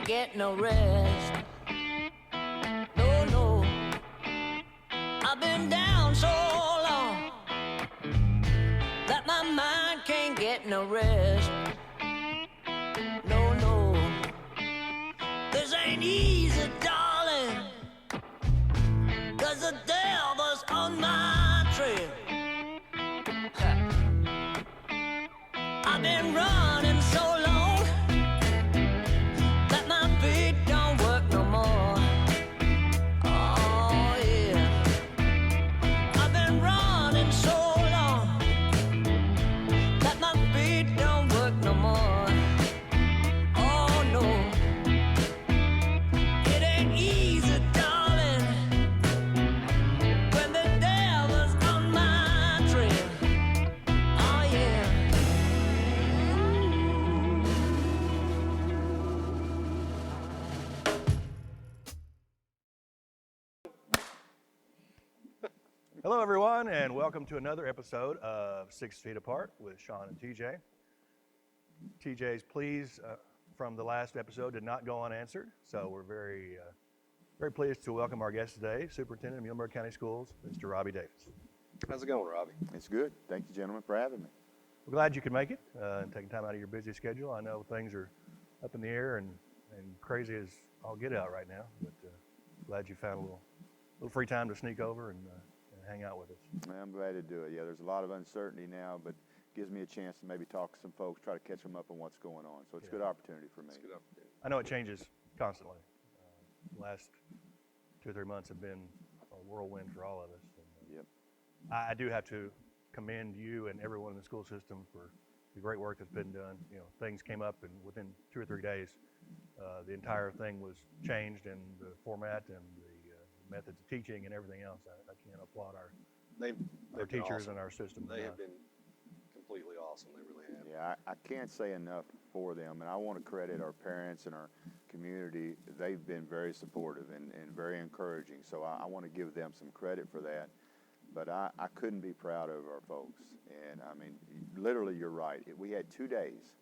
can't get no rest. No, no, I've been down so long that my mind can't get no rest. No, no, this ain't easy, darling, 'cause the devil's on my trail. I've been running so long that my feet don't work no more. Oh yeah, I've been running so long that my feet don't work no more. Oh no, it ain't easy, darling, when the devil's on my trail. Oh yeah. Hello, everyone, and welcome to another episode of 6 Feet Apart with Sean and TJ. TJ's pleas from the last episode did not go unanswered, so we're very pleased to welcome our guest today, Superintendent of Muhlenberg County Schools, Mr. Robby Davis. How's it going, Robby? It's good. Thank you, gentlemen, for having me. We're glad you could make it and taking time out of your busy schedule. I know things are up in the air and crazy as all get out right now, but glad you found a little free time to sneak over and hang out with us. I'm glad to do it. Yeah, there's a lot of uncertainty now, but gives me a chance to maybe talk to some folks, try to catch them up on what's going on. So it's a good opportunity for me. It's a good opportunity. I know it changes constantly. The last 2 or 3 months have been a whirlwind for all of us. And, Yep. I do have to commend you and everyone in the school system for the great work that's been done. You know, things came up, and within 2 or 3 days, the entire thing was changed in the format and the methods of teaching and everything else. I can't applaud our They've been teachers awesome. and our system. They have been completely awesome. They really have. Yeah, I can't say enough for them, and I want to credit our parents and our community. They've been very supportive and very encouraging, so I want to give them some credit for that. But I couldn't be proud of our folks. And I mean, literally, you're right. We had 2 days.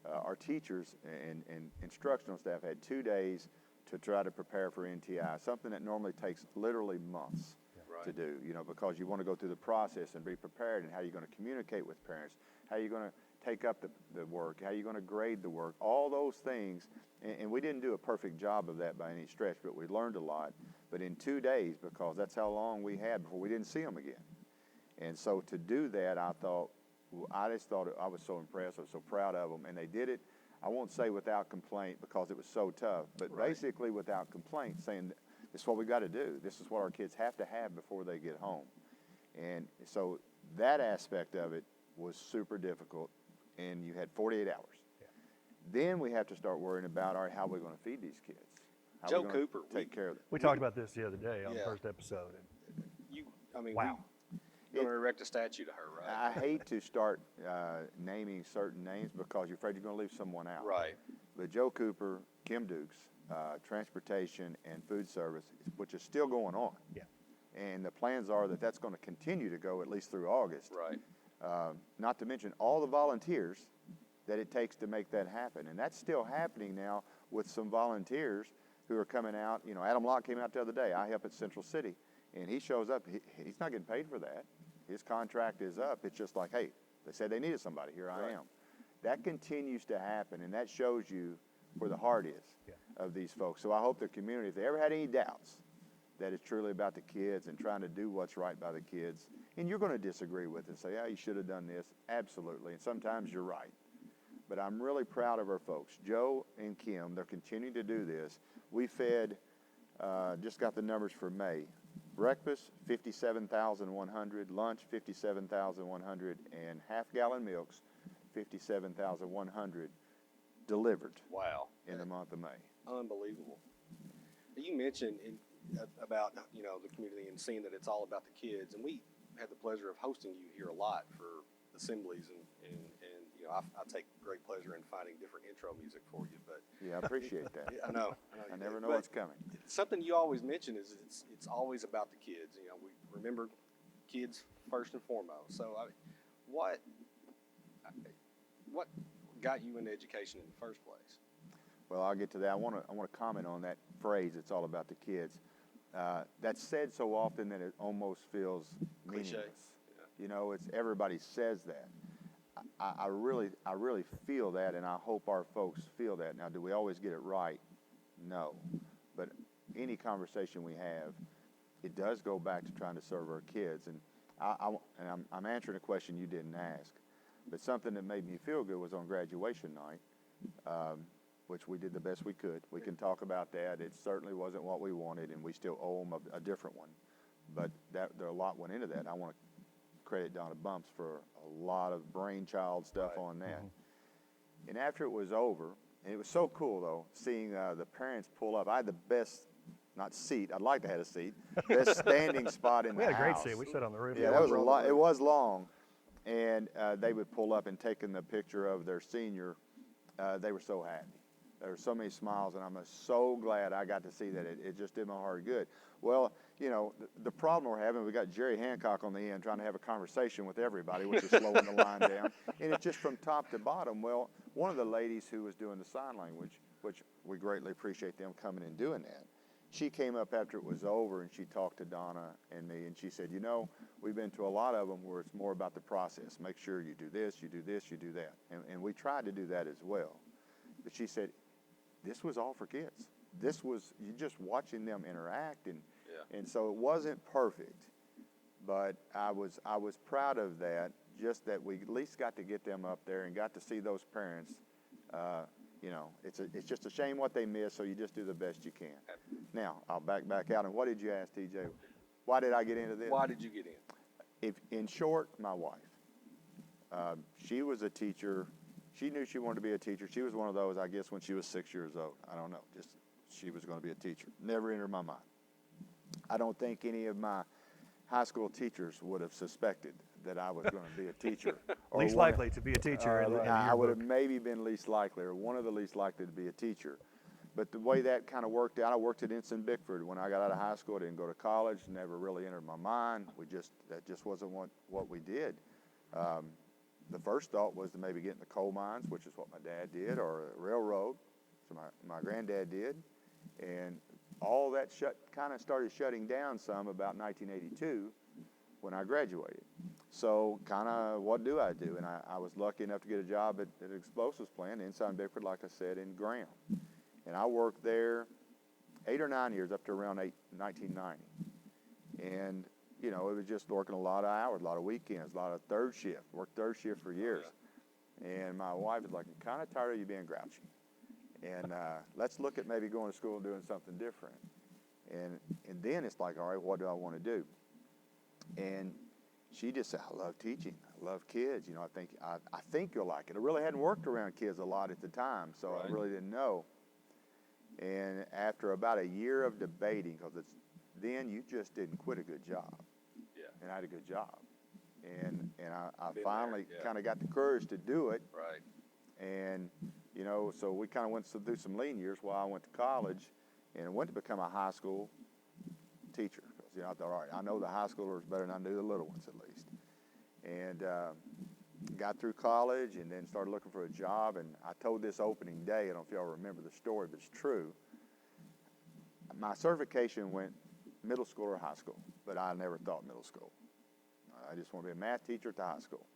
Our teachers and instructional staff had 2 days to try to prepare for NTI, something that normally takes literally months to do, you know, because you want to go through the process and be prepared, and how you're going to communicate with parents, how you're going to take up the work, how you're going to grade the work, all those things. And we didn't do a perfect job of that by any stretch, but we learned a lot. But in 2 days, because that's how long we had before we didn't see them again. And so to do that, I just thought I was so impressed. I was so proud of them, and they did it. I won't say without complaint because it was so tough, but basically without complaint, saying this is what we got to do. This is what our kids have to have before they get home. And so that aspect of it was super difficult, and you had 48 hours. Yeah. Then we have to start worrying about, all right, how we're going to feed these kids. How Joe we're Cooper, take care of them. We talked about this the other day on the first episode. Wow. You're going to erect a statue to her, right? I hate to start naming certain names because you're afraid you're going to leave someone out. Right. But Joe Cooper, Kim Dukes, transportation and food service, which is still going on. Yeah. And the plans are that that's going to continue to go at least through August. Right. Not to mention all the volunteers that it takes to make that happen. And that's still happening now with some volunteers who are coming out. You know, Adam Locke came out the other day. I help at Central City. And he shows up. He's not getting paid for that. His contract is up. It's just like, hey, they said they needed somebody. Here I am. That continues to happen, and that shows you where the heart is of these folks. So I hope the community, if they ever had any doubts that it's truly about the kids and trying to do what's right by the kids, and you're going to disagree with it and say, yeah, you should have done this. Absolutely. And sometimes you're right. But I'm really proud of our folks. Joe and Kim, they're continuing to do this. We fed, just got the numbers for May. Breakfast, 57,100. Lunch, 57,100. And half-gallon milks, 57,100 delivered. Wow. In the month of May. Unbelievable. You mentioned about, you know, the community and seeing that it's all about the kids. And we had the pleasure of hosting you here a lot for assemblies. And you know, I take great pleasure in finding different intro music for you. But yeah, I appreciate that. I know. I never know what's coming. Something you always mention is it's always about the kids. You know, we remember kids first and foremost. So what got you into education in the first place? Well, I'll get to that. I want to comment on that phrase. It's all about the kids. That's said so often that it almost feels Cliche. meaningless. Yeah. You know, it's everybody says that. I really feel that, and I hope our folks feel that. Now, do we always get it right? No. But any conversation we have, it does go back to trying to serve our kids. And I'm answering a question you didn't ask. But something that made me feel good was on graduation night, which we did the best we could. We can talk about that. It certainly wasn't what we wanted, and we still owe them a different one. But there a lot went into that. I want to credit Donna Bumps for a lot of brainchild stuff on that. And after it was over, and it was so cool, though, seeing the parents pull up. I had the best, not seat, I'd like to have a seat, best standing spot in the house. We had a great seat. We sat on the roof. Yeah, that was a lot. It was long. And they would pull up and taking the picture of their senior. They were so happy. There were so many smiles, and I'm so glad I got to see that. It just did my heart good. Well, you know, the problem we're having, we got Jerry Hancock on the end trying to have a conversation with everybody, which is slowing the line down. And it's just from top to bottom. Well, one of the ladies who was doing the sign language, which we greatly appreciate them coming and doing that, she came up after it was over, and she talked to Donna and me, and she said, you know, we've been to a lot of them where it's more about the process. Make sure you do this, you do this, you do that. And we tried to do that as well. But she said, this was all for kids. This was you just watching them interact, and so it wasn't perfect, but I was proud of that. Just that we at least got to get them up there and got to see those parents. You know, it's just a shame what they missed. So you just do the best you can. Now I'll back out. And what did you ask, TJ? Why did I get into this? Why did you get in? If in short, my wife. She was a teacher. She knew she wanted to be a teacher. She was one of those, I guess, when she was 6 years old. I don't know, just she was going to be a teacher. Never entered my mind. I don't think any of my high school teachers would have suspected that I was going to be a teacher. Or Least likely to be a teacher in I your would have book. maybe been least likely, or one of the least likely to be a teacher. But the way that kind of worked out, I worked at Ensign Bickford. When I got out of high school, I didn't go to college, never really entered my mind. That just wasn't what we did. The first thought was to maybe get in the coal mines, which is what my dad did, or a railroad, so my granddad did. And all that kind of started shutting down some about 1982 when I graduated. So kind of what do I do? And I was lucky enough to get a job at an explosives plant inside Bickford, like I said, in Graham. And I worked there 8 or 9 years up to around 1990. And you know, it was just working a lot of hours, a lot of weekends, a lot of third shift. Worked third shift for years. And my wife was like, I'm kind of tired of you being grouchy. And let's look at maybe going to school and doing something different. And then it's like, all right, what do I want to do? And she just said, I love teaching. I love kids. You know, I think you'll like it. I really hadn't worked around kids a lot at the time, so I really didn't know. And after about a year of debating, because then you just didn't quit a good job. Yeah. And I had a good job. And I finally kind of got the courage to do it. Right. And, you know, so we kind of went through some lean years while I went to college and went to become a high school teacher. Because, you know, I thought, all right, I know the high schoolers better than I do the little ones at least. And got through college and then started looking for a job. And I told this opening day, I don't know if y'all remember the story, but it's true. My certification went middle school or high school, but I never thought middle school. I just wanted to be a math teacher at the high school.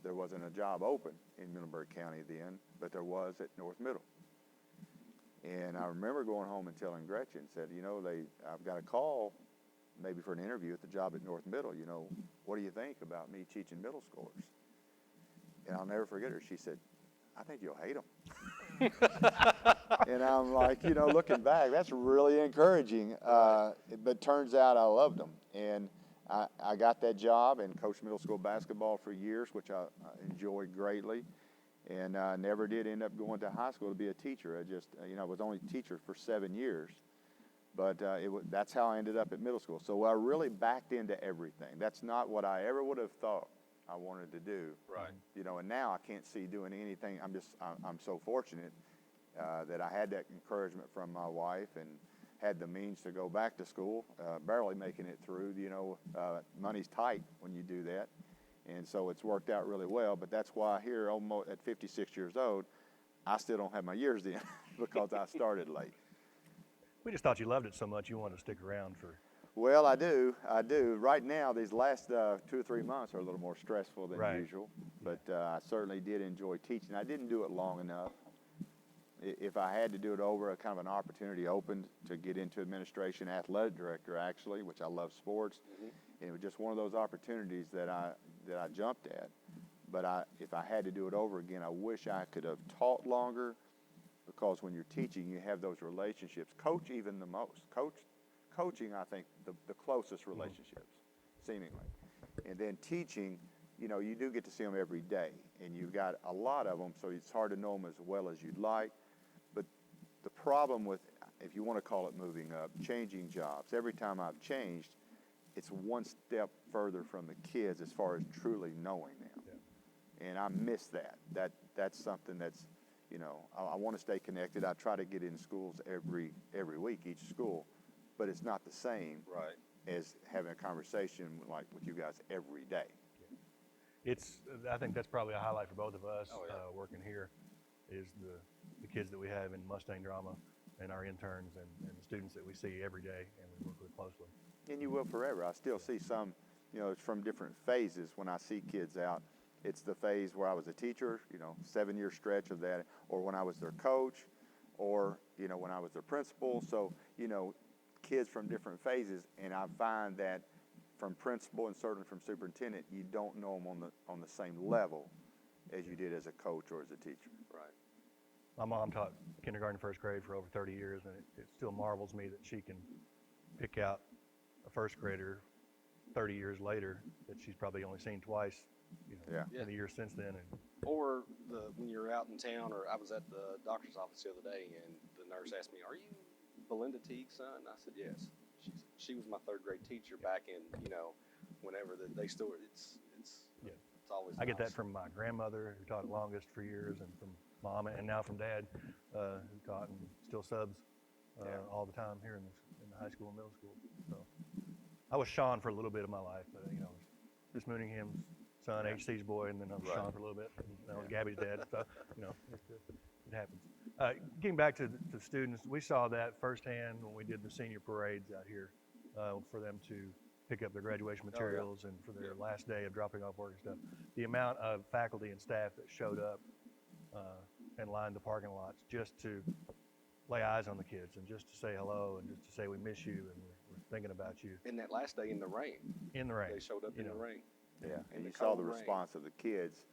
There wasn't a job open in Muhlenberg County then, but there was at North Middle. And I remember going home and telling Gretchen, said, you know, I've got a call maybe for an interview at the job at North Middle. You know, what do you think about me teaching middle schoolers? And I'll never forget her. She said, I think you'll hate them. And I'm like, you know, looking back, that's really encouraging. But turns out I loved them. And I got that job and coached middle school basketball for years, which I enjoyed greatly. And I never did end up going to high school to be a teacher. I just, you know, I was only a teacher for 7 years. But that's how I ended up at middle school. So I really backed into everything. That's not what I ever would have thought I wanted to do. Right. You know, and now I can't see doing anything. I'm so fortunate that I had that encouragement from my wife and had the means to go back to school, barely making it through. You know, money's tight when you do that. And so it's worked out really well. But that's why here, almost at 56 years old, I still don't have my years in because I started late. We just thought you loved it so much you wanted to stick around for. Well, I do. Right now, these last 2 or 3 months are a little more stressful than Right. usual, but I certainly did enjoy teaching. I didn't do it long enough. If I had to do it over, a kind of an opportunity opened to get into administration, athletic director actually, which I love sports. And it was just one of those opportunities that I jumped at. But if I had to do it over again, I wish I could have taught longer, because when you're teaching, you have those relationships. Coach even the most. Coaching, I think, the closest relationships, seemingly. And then teaching, you know, you do get to see them every day, and you've got a lot of them, so it's hard to know them as well as you'd like. But the problem with, if you want to call it moving up, changing jobs, every time I've changed, it's one step further from the kids as far as truly knowing them. Yeah. And I miss that. That's something that's, you know, I want to stay connected. I try to get in schools every week, each school, but it's not the same as having a conversation like with you guys every day. I think that's probably a highlight for both of us. Oh, yeah. Working here is the kids that we have in Mustang Drama, and our interns and the students that we see every day and we work with closely. And you will forever. I still see some, you know, it's from different phases when I see kids out. It's the phase where I was a teacher, you know, 7-year stretch of that, or when I was their coach, or, you know, when I was their principal. So, you know, kids from different phases, and I find that from principal and certainly from superintendent, you don't know them on the same level as you did as a coach or as a teacher. Right. My mom taught kindergarten, first grade for over 30 years, and it still marvels me that she can pick out a first grader 30 years later that she's probably only seen twice, you know, in the years since then. And Or when you're out in town, or I was at the doctor's office the other day, and the nurse asked me, "Are you Belinda Teague's son?" I said, "Yes." She was my third grade teacher back in, you know, whenever they still. It's always. I get nice. that from my grandmother, who taught it longest for years, and from mom, and now from dad, who taught and still subs all the time here in the high school and middle school. So I was Sean for a little bit of my life, but you know, Miss Mooningham's son, HC's boy, and then I was Sean for a little bit, and I was Gabby's dad. So you know, it happens. Getting back to the students, we saw that firsthand when we did the senior parades out here for them to pick up their graduation materials and for their last day of dropping off work and stuff. The amount of faculty and staff that showed up and lined the parking lots just to lay eyes on the kids and just to say hello and just to say we miss you and we're thinking about you. And that last day in the rain. In the rain. They showed up in the rain. Yeah, and you the saw the cold rain. response of the kids,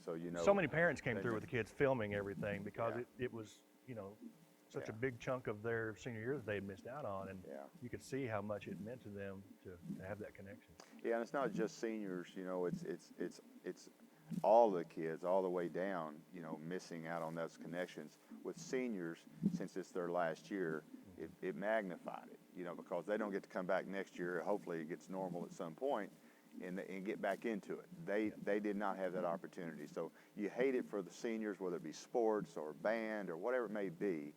so you know. So many parents came through with the kids filming everything because it was, you know, such a big chunk of their senior year that they had missed out on, and you could see how much it meant to them to have that connection. Yeah, and it's not just seniors, you know, it's all the kids all the way down, you know, missing out on those connections. With seniors, since it's their last year, it magnified it, you know, because they don't get to come back next year. Hopefully it gets normal at some point and get back into it. They did not have that opportunity. So you hate it for the seniors, whether it be sports or band or whatever it may be,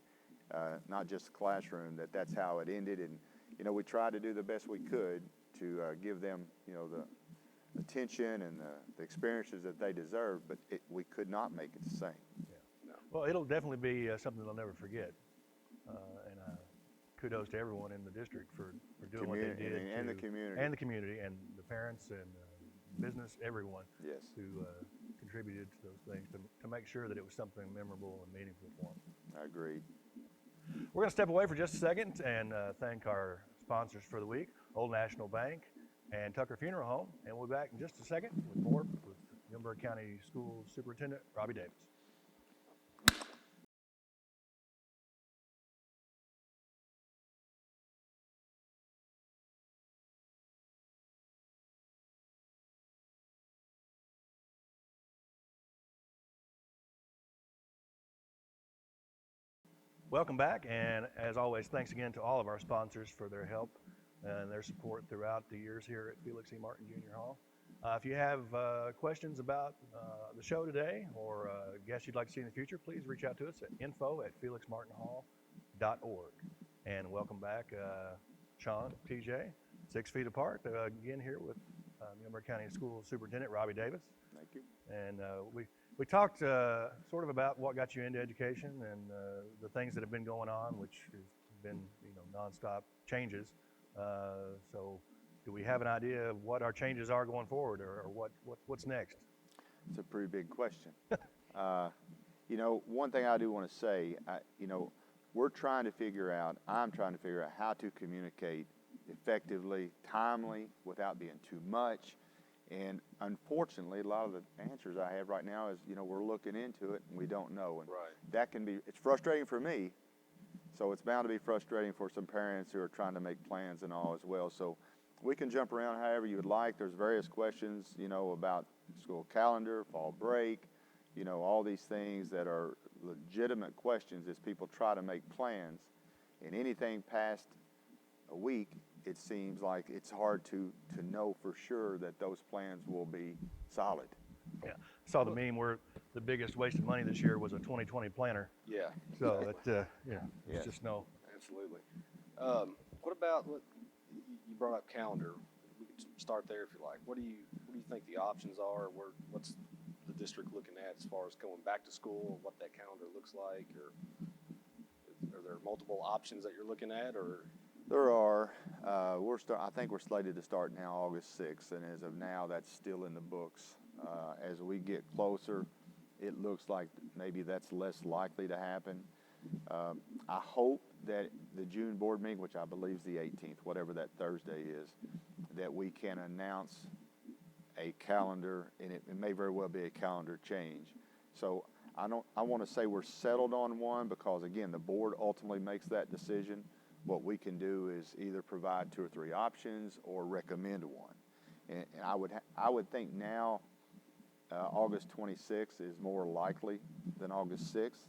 not just the classroom, that's how it ended. And, you know, we tried to do the best we could to give them, you know, the attention and the experiences that they deserve, but we could not make it the same. Yeah. No. Well, it'll definitely be something they'll never forget. And kudos to everyone in the district for doing what they did. And the community. And the community and the parents and business, everyone who contributed to those things to make sure that it was something memorable and meaningful for them. I agree. We're going to step away for just a second and thank our sponsors for the week, Old National Bank and Tucker Funeral Home. And we'll be back in just a second with more with Muhlenberg County School Superintendent Robby Davis. Welcome back, and as always, thanks again to all of our sponsors for their help and their support throughout the years here at Felix E. Martin Junior Hall. If you have questions about the show today or guests you'd like to see in the future, please reach out to us at info@felixmartinhall.org. And welcome back, Sean, TJ, 6 feet apart, again here with Muhlenberg County School Superintendent Robby Davis. Thank you. And we We talked sort of about what got you into education and the things that have been going on, which has been, nonstop changes. So, do we have an idea of what our changes are going forward, or what's next? It's a pretty big question. One thing I do want to say, I'm trying to figure out how to communicate effectively, timely, without being too much. And unfortunately, a lot of the answers I have right now is, we're looking into it and we don't know. And Right. It's frustrating for me. So it's bound to be frustrating for some parents who are trying to make plans and all as well. So we can jump around however you would like. There's various questions, about school calendar, fall break, all these things that are legitimate questions as people try to make plans. And anything past a week, it seems like it's hard to know for sure that those plans will be solid. Yeah, saw the meme where the biggest waste of money this year was a 2020 planner. Yeah. So there's Yes. just no. Absolutely. What about you brought up calendar? We could start there if you like. What do you think the options are? What's the district looking at as far as going back to school? What that calendar looks like, or are there multiple options that you're looking at, or? There are. I think we're slated to start now August 6th, and as of now, that's still in the books. As we get closer, it looks like maybe that's less likely to happen. I hope that the June board meeting, which I believe is the 18th, whatever that Thursday is, that we can announce a calendar, and it may very well be a calendar change. So I want to say we're settled on one because, again, the board ultimately makes that decision. What we can do is either provide 2 or 3 options or recommend one. And I would think now August 26th is more likely than August 6th.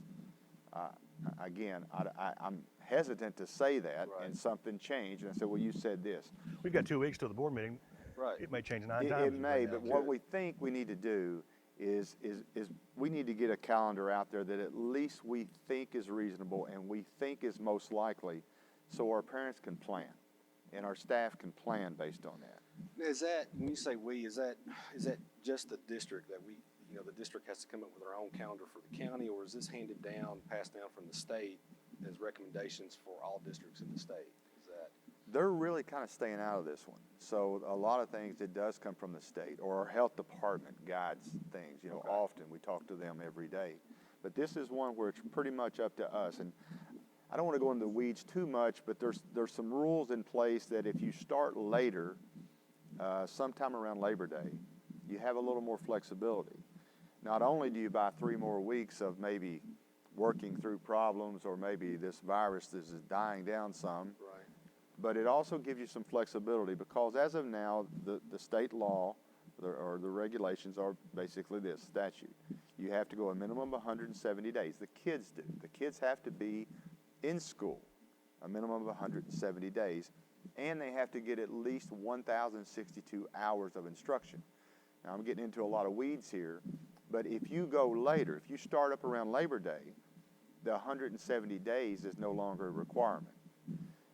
Again, I'm hesitant to say that, Right. and something changed. And I said, well, you said this. We've got 2 weeks till the board meeting. Right. It may change 9 It times. may, right but now. what we think we need to do is we need to get a calendar out there that at least we think is reasonable and we think is most likely, so our parents can plan and our staff can plan based on that. Is that, when you say we, is that just the district that the district has to come up with their own calendar for the county, or is this passed down from the state as recommendations for all districts in the state? Is that? They're really kind of staying out of this one. So a lot of things, it does come from the state, or our health department guides things. Okay. Often we talk to them every day. But this is one where it's pretty much up to us. And I don't want to go into the weeds too much, but there's some rules in place that if you start later, sometime around Labor Day, you have a little more flexibility. Not only do you buy 3 more weeks of maybe working through problems, or maybe this virus is dying down some, Right. but it also gives you some flexibility, because as of now, the state law or the regulations are basically this statute. You have to go a minimum of 170 days. The kids do. The kids have to be in school a minimum of 170 days, and they have to get at least 1,062 hours of instruction. Now, I'm getting into a lot of weeds here, but if you go later, if you start up around Labor Day, the 170 days is no longer a requirement.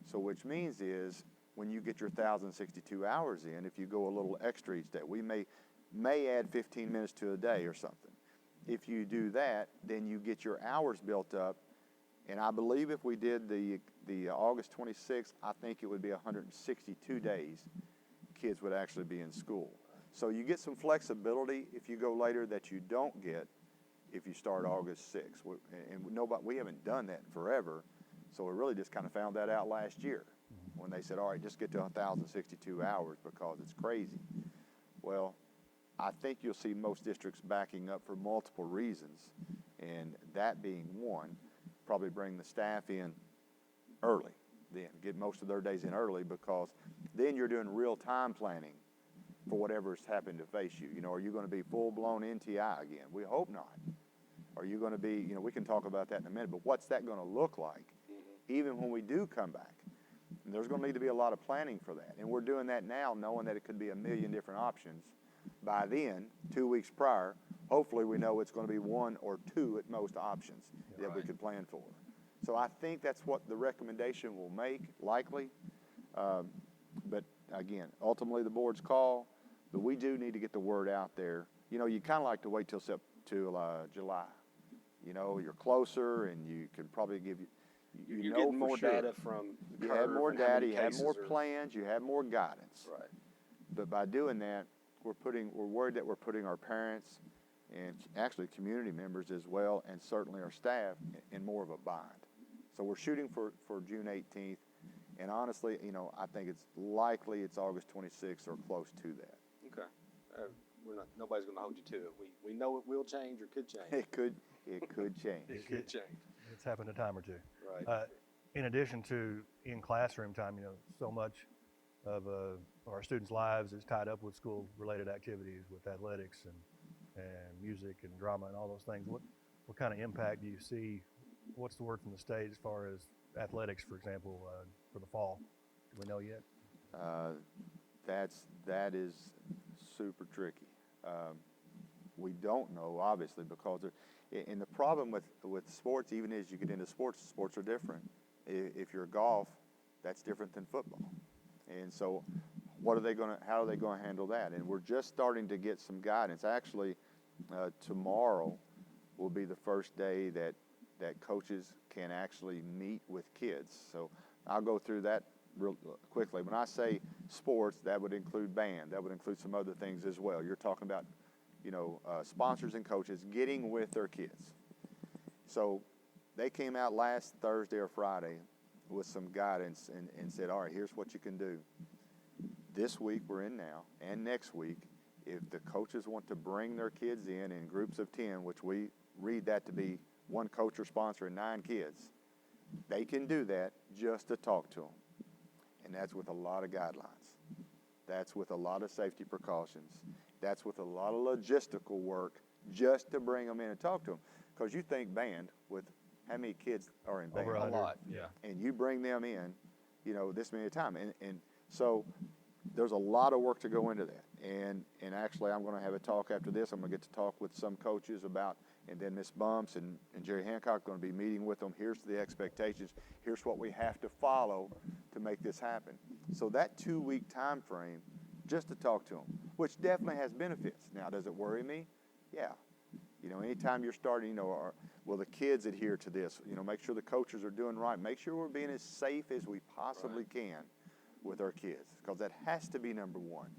So which means is when you get your 1,062 hours in, if you go a little extra each day, we may add 15 minutes to a day or something. If you do that, then you get your hours built up. And I believe if we did the August 26th, I think it would be 162 days kids would actually be in school. So you get some flexibility if you go later that you don't get if you start August 6th. And we haven't done that in forever, so we really just kind of found that out last year when they said, all right, just get to 1,062 hours because it's crazy. Well, I think you'll see most districts backing up for multiple reasons, and that being one, probably bring the staff in early, then get most of their days in early, because then you're doing real-time planning for whatever's happened to face you. Are you going to be full-blown NTI again? We hope not. Are you going to be, we can talk about that in a minute, but what's that going to look like even when we do come back? And there's going to need to be a lot of planning for that. And we're doing that now, knowing that it could be a million different options. By then, 2 weeks prior, hopefully we know it's going to be 1 or 2 at most options that we could plan for. So I think that's what the recommendation will make, likely. But again, ultimately the board's call, but we do need to get the word out there. You kind of like to wait till to July. You know, you're closer, and you can probably give you You're know getting for more sure. data from the You curve have more and how data, many you have more cases are- plans, you have more guidance. Right. But by doing that, we're worried that we're putting our parents and actually community members as well, and certainly our staff in more of a bind. So we're shooting for June 18th, and honestly, you know, I think it's likely it's August 26th or close to that. Okay. Nobody's going to hold you to it. We know it will change or could change. It could change. It could change. It's happened a time or two. Right. In addition to in classroom time, you know, so much of our students' lives is tied up with school-related activities, with athletics and music and drama and all those things. What kind of impact do you see? What's the word from the state as far as athletics, for example, for the fall? Do we know yet? That is super tricky. We don't know, obviously, because and the problem with sports, even as you get into sports are different. If you're golf, that's different than football. And so how are they going to handle that? And we're just starting to get some guidance. Actually, tomorrow will be the first day that coaches can actually meet with kids. So I'll go through that real quickly. When I say sports, that would include band. That would include some other things as well. You're talking about, you know, sponsors and coaches getting with their kids. So they came out last Thursday or Friday with some guidance and said, all right, here's what you can do. This week we're in now, and next week, if the coaches want to bring their kids in groups of 10, which we read that to be one coach or sponsor and 9 kids, they can do that just to talk to them. And that's with a lot of guidelines. That's with a lot of safety precautions. That's with a lot of logistical work just to bring them in and talk to them. Because you think band, with how many kids are in band? Over A 100. lot. Yeah. And you bring them in, you know, this many times. And so there's a lot of work to go into that. And actually, I'm going to have a talk after this. I'm going to get to talk with some coaches about, and then Miss Bumps and Jerry Hancock are going to be meeting with them. Here's the expectations. Here's what we have to follow to make this happen. So that 2-week time frame, just to talk to them, which definitely has benefits. Now, does it worry me? Yeah. You know, anytime you're starting, you know, will the kids adhere to this? You know, make sure the coaches are doing right. Make sure we're being as safe as we possibly can with our kids, because that has to be number one.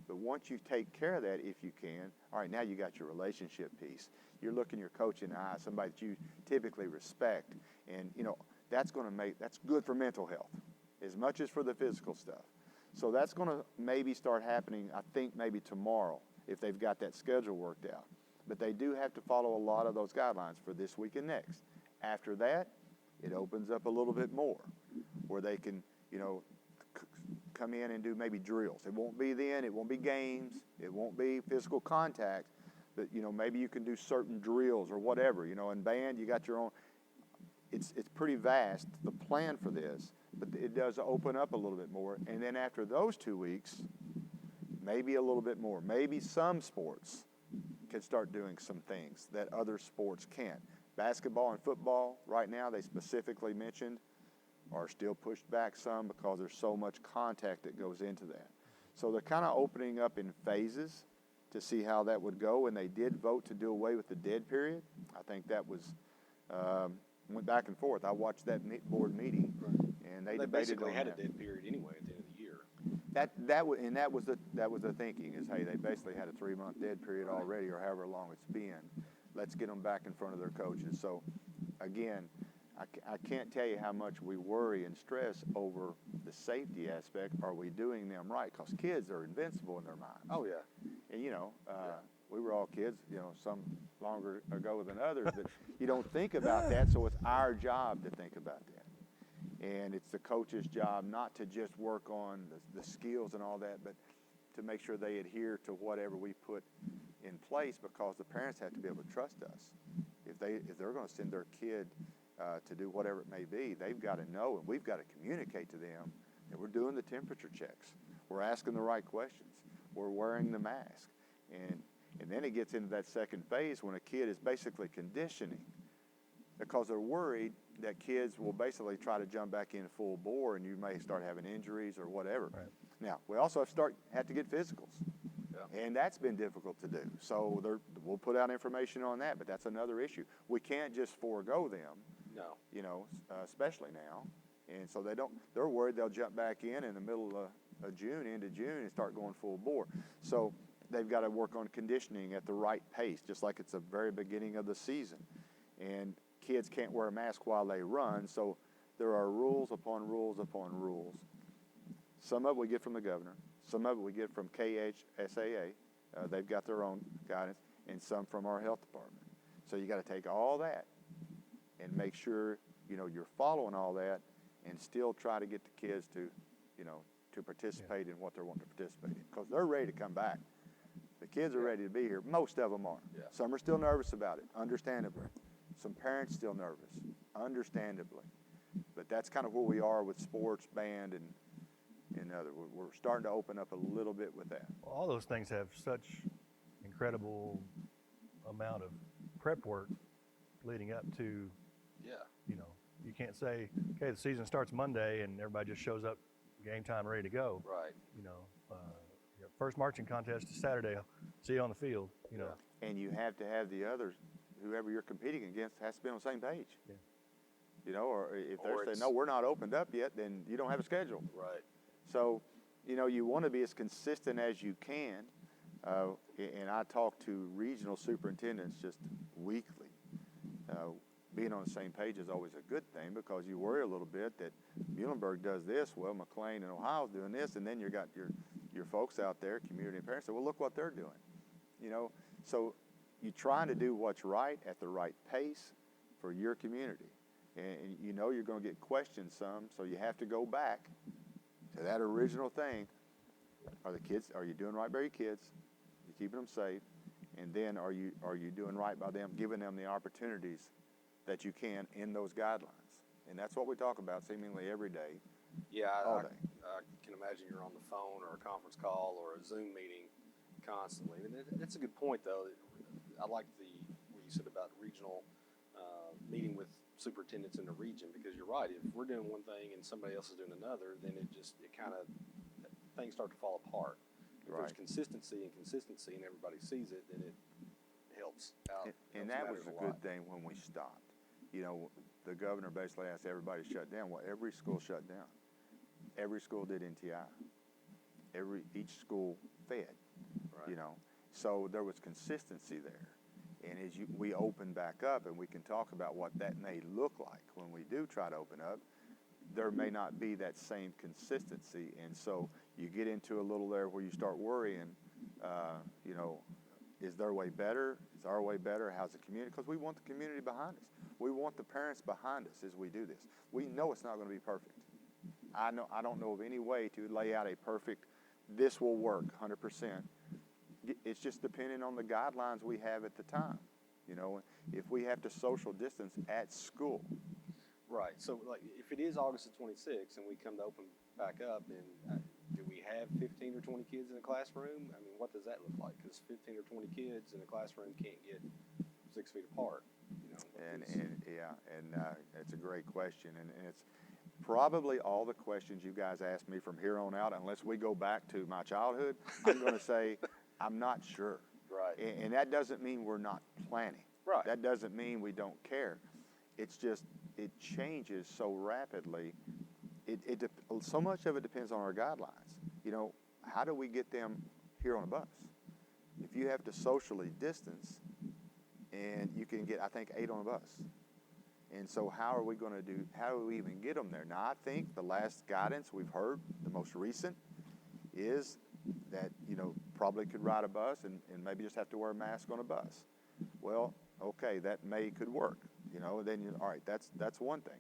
But once you take care of that, if you can, all right, now you got your relationship piece. You're looking your coach in the eye, somebody that you typically respect. And, you know, that's good for mental health as much as for the physical stuff. So that's going to maybe start happening, I think, maybe tomorrow, if they've got that schedule worked out. But they do have to follow a lot of those guidelines for this week and next. After that, it opens up a little bit more where they can, you know, come in and do maybe drills. It won't be then, it won't be games, it won't be physical contact, but, you know, maybe you can do certain drills or whatever. You know, in band, you got your own. It's pretty vast, the plan for this, but it does open up a little bit more. And then after those 2 weeks, maybe a little bit more. Maybe some sports can start doing some things that other sports can't. Basketball and football, right now, they specifically mentioned, are still pushed back some because there's so much contact that goes into that. So they're kind of opening up in phases to see how that would go, and they did vote to do away with the dead period. I think that was went back and forth. I watched that board meeting, and they debated basically on had that. a dead period anyway at the end of the year. That was the thinking is, hey, they basically had a 3-month dead period already, or however long it's been. Let's get them back in front of their coaches. So, again, I can't tell you how much we worry and stress over the safety aspect. Are we doing them right? Because kids are invincible in their minds. Oh, yeah. And, you know, we were all kids, you know, some longer ago than others, but you don't think about that, so it's our job to think about that. And it's the coach's job not to just work on the skills and all that, but to make sure they adhere to whatever we put in place, because the parents have to be able to trust us. If they're going to send their kid to do whatever it may be, they've got to know, and we've got to communicate to them that we're doing the temperature checks. We're asking the right questions. We're wearing the mask. And then it gets into that second phase when a kid is basically conditioning, because they're worried that kids will basically try to jump back in full bore and you may start having injuries or whatever. Right. Now, we also have to get physicals. Yeah. And that's been difficult to do. So we'll put out information on that, but that's another issue. We can't just forego them, No. you know, especially now. And so they're worried they'll jump back in the middle of June, into June, and start going full bore. So they've got to work on conditioning at the right pace, just like it's the very beginning of the season. And kids can't wear a mask while they run, so there are rules upon rules upon rules. Some of it we get from the governor, some of it we get from KHSAA, they've got their own guidance, and some from our health department. So you got to take all that and make sure, you know, you're following all that and still try to get the kids to, you know, to participate in what they're wanting to participate in, because they're ready to come back. The kids are ready to be here. Most of them are. Yeah. Some are still nervous about it, understandably. Some parents still nervous, understandably. But that's kind of where we are with sports, band, and other. We're starting to open up a little bit with that. All those things have such incredible amount of prep work leading up to, Yeah. you know, you can't say, okay, the season starts Monday and everybody just shows up game time ready to go. Right. You know, first marching contest is Saturday. See you on the field, you know. And you have to have the others, whoever you're competing against, has to be on the same page. Yeah. You know, or if Or they're saying, no, we're not opened up yet, then you don't have a schedule. Right. So, you know, you want to be as consistent as you can. And I talk to regional superintendents just weekly. Being on the same page is always a good thing, because you worry a little bit that Muhlenberg does this, well, McLean and Ohio's doing this, and then you got your folks out there, community and parents, say, well, look what they're doing. You know, so you're trying to do what's right at the right pace for your community. And you know you're going to get questioned some, so you have to go back to that original thing. Are you doing right by your kids? You keeping them safe? And then are you doing right by them, giving them the opportunities that you can in those guidelines? And that's what we talk about seemingly every day. Yeah, all I day. can imagine you're on the phone or a conference call or a Zoom meeting constantly. And that's a good point, though. I like what you said about regional meeting with superintendents in the region, because you're right. If we're doing one thing and somebody else is doing another, then things start to fall apart. If Right. there's consistency and everybody sees it, then it helps out. And that was a good thing when we stopped. You know, the governor basically asked everybody to shut down. Well, every school shut down. Every school did NTI. Each school fed, Right. you know. So there was consistency there. And as we open back up, and we can talk about what that may look like when we do try to open up, there may not be that same consistency. And so you get into a little there where you start worrying, you know, is their way better? Is our way better? How's the community? Because we want the community behind us. We want the parents behind us as we do this. We know it's not going to be perfect. I don't know of any way to lay out a perfect, this will work 100%. It's just depending on the guidelines we have at the time. You know, if we have to social distance at school. Right. So, like, if it is August the 26th and we come to open back up, and do we have 15 or 20 kids in a classroom? I mean, what does that look like? Because 15 or 20 kids in a classroom can't get 6 feet apart. You know. It's a great question, and it's probably all the questions you guys ask me from here on out. Unless we go back to my childhood, I'm going to say I'm not sure. Right. And that doesn't mean we're not planning. Right. That doesn't mean we don't care. It's just it changes so rapidly. So much of it depends on our guidelines. You know, how do we get them here on a bus? If you have to socially distance, and you can get, I think, 8 on a bus. And so how do we even get them there? Now, I think the last guidance we've heard, the most recent, is that, you know, probably could ride a bus and maybe just have to wear a mask on a bus. Well, okay, that could work. You know, then all right, that's one thing.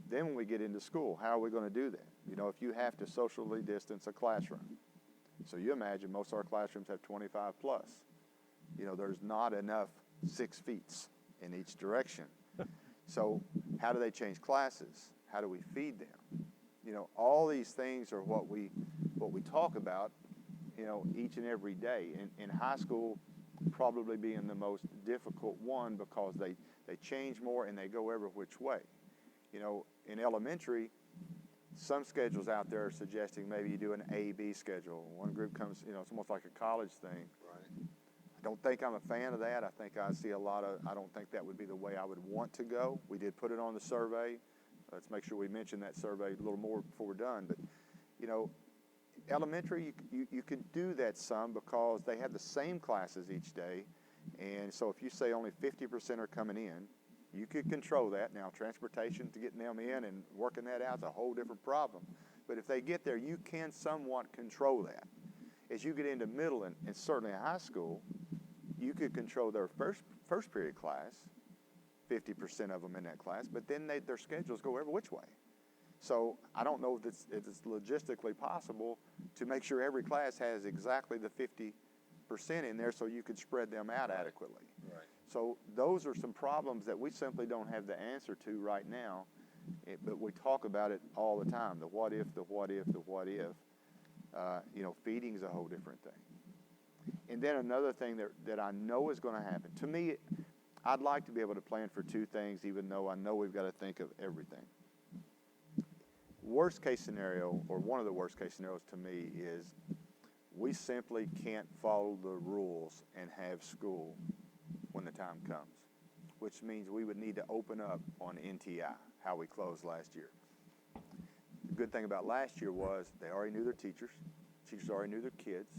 Then when we get into school, how are we going to do that? You know, if you have to socially distance a classroom. So you imagine most of our classrooms have 25 plus. You know, there's not enough 6 feet in each direction. So how do they change classes? How do we feed them? You know, all these things are what we talk about, you know, each and every day. In high school, probably being the most difficult one, because they change more and they go every which way. You know, in elementary, some schedules out there are suggesting maybe you do an A-B schedule. One group comes, it's almost like a college thing. Right. I don't think I'm a fan of that. I think I see I don't think that would be the way I would want to go. We did put it on the survey. Let's make sure we mention that survey a little more before we're done. But, elementary, you could do that some because they have the same classes each day. And so if you say only 50% are coming in, you could control that. Now, transportation to getting them in and working that out is a whole different problem. But if they get there, you can somewhat control that. As you get into middle and certainly high school, you could control their first period class, 50% of them in that class, but then their schedules go every which way. So I don't know if it's logistically possible to make sure every class has exactly the 50% in there so you could spread them out adequately. Right. So those are some problems that we simply don't have the answer to right now, but we talk about it all the time, the what if, the what if, the what if. Feeding is a whole different thing. And then another thing that I know is going to happen. To me, I'd like to be able to plan for two things, even though I know we've got to think of everything. Worst case scenario, or one of the worst case scenarios to me, is we simply can't follow the rules and have school when the time comes, which means we would need to open up on NTI, how we closed last year. The good thing about last year was they already knew their teachers already knew their kids,